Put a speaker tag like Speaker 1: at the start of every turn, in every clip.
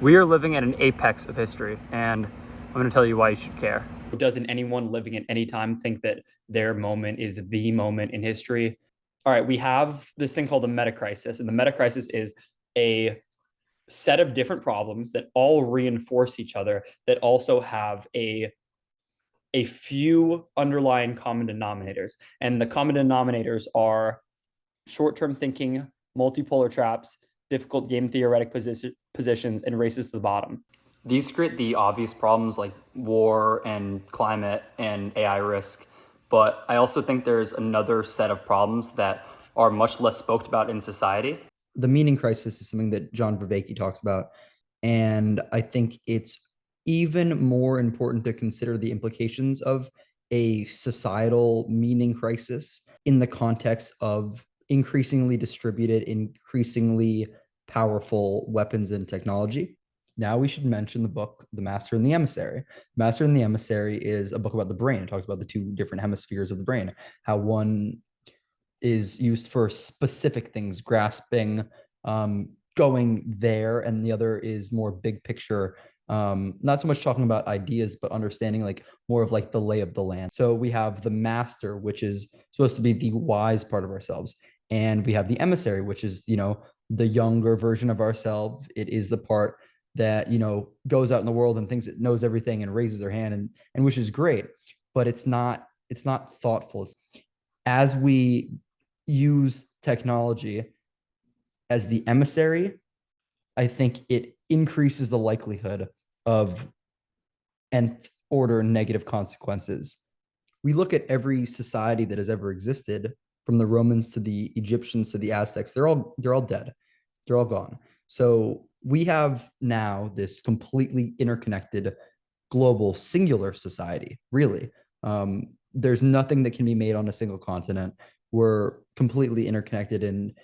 Speaker 1: We are living at an apex of history, and I'm going to tell you why you should care. Doesn't anyone living at any time think that their moment is the moment in history? All right, we have this thing called the meta crisis, and the meta crisis is a set of different problems that all reinforce each other, that also have a few underlying common denominators. And the common denominators are short-term thinking, multipolar traps, difficult game theoretic positions, and races to the bottom. These create the obvious problems like war and climate and AI risk, but I also think there's another set of problems that are much less spoken about in society.
Speaker 2: The meaning crisis is something that John Vervaeke talks about. And I think it's even more important to consider the implications of a societal meaning crisis in the context of increasingly distributed, increasingly powerful weapons and technology. Now we should mention the book, The Master and the Emissary. Master and the Emissary is a book about the brain. It talks about the two different hemispheres of the brain, how one is used for specific things, grasping, going there, and the other is more big picture, not so much talking about ideas but understanding like more of like the lay of the land. So we have the master, which is supposed to be the wise part of ourselves, and we have the emissary, which is the younger version of ourselves. It is the part that goes out in the world and thinks it knows everything and raises their hand, and which is great, but it's not thoughtful. As we use technology as the emissary, I think it increases the likelihood of nth order negative consequences. We look at every society that has ever existed, from the Romans to the Egyptians to the Aztecs. They're all dead. They're all gone. So we have now this completely interconnected global singular society, really. There's nothing that can be made on a single continent. We're completely interconnected and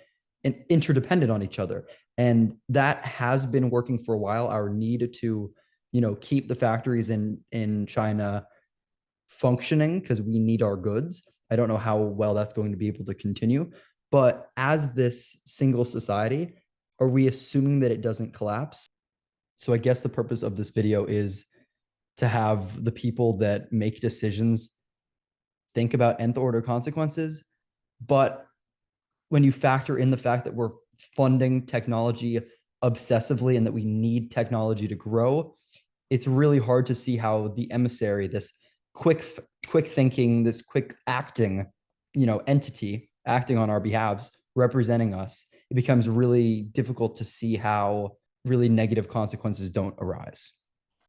Speaker 2: interdependent on each other. And that has been working for a while. Our need to, keep the factories in China functioning because we need our goods. I don't know how well that's going to be able to continue. But as this single society, are we assuming that it doesn't collapse? So I guess the purpose of this video is to have the people that make decisions think about nth order consequences. But when you factor in the fact that we're funding technology obsessively and that we need technology to grow, it's really hard to see how the emissary, this quick thinking, this quick acting, entity acting on our behalves, representing us, it becomes really difficult to see how really negative consequences don't arise.